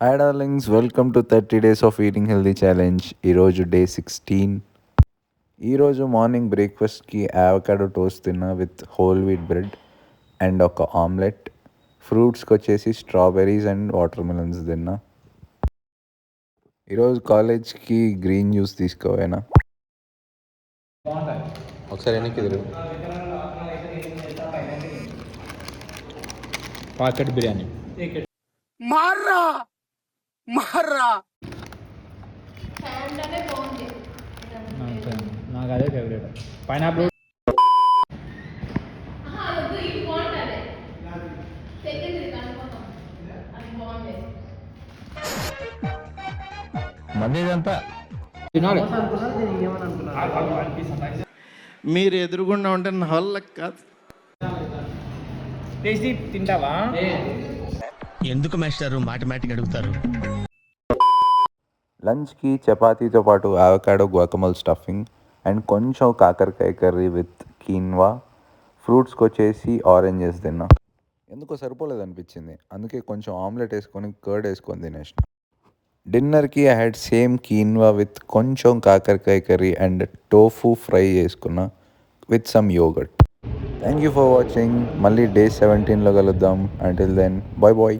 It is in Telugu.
Hi darlings, welcome to 30 days of eating healthy challenge. ఈరోజు డే 16. ఈరోజు మార్నింగ్ బ్రేక్ఫాస్ట్కి అవకాడో టోస్ట్ తిన్నా with whole wheat bread and ఒక ఆమ్లెట్. ఫ్రూట్స్కి వచ్చేసి స్ట్రాబెర్రీస్ అండ్ వాటర్ మిలన్స్ తిన్నా. ఈరోజు కాలేజ్కి గ్రీన్ జ్యూస్ తీసుకోవేనా? ఒకసారి వెనక్కి తిరుగు. పాకెట్ బిర్యానీ మార్రా మార్రా నాకు అదే ఫేవరెట్. పైనాపిల్ మందేదంతా తినాలి. మీరు ఎదురుగుండా ఉంటే నా వాళ్ళకి కాదు. టేస్టీ తింటావా? ఎందుకు మాస్టారు మాటిమాటికి అడుగుతారు? లంచ్కి చపాతీతో పాటు అవకాడో గువాకమల్ స్టఫింగ్ అండ్ కొంచెం కాకరకాయ కర్రీ విత్ కీన్వా. ఫ్రూట్స్కి వచ్చేసి ఆరెంజెస్ తిన్నా. ఎందుకో సరిపోలేదు అనిపించింది, అందుకే కొంచెం ఆమ్లెట్ వేసుకొని కర్డ్ వేసుకొని తినేసిన. డిన్నర్కి I had same quinoa with కొంచెం కాకరకాయ కర్రీ అండ్ టోఫు ఫ్రై చేసుకున్నా with some yogurt. Thank you for watching. మళ్ళీ డే 17లో కలుద్దాం. Until then bye bye.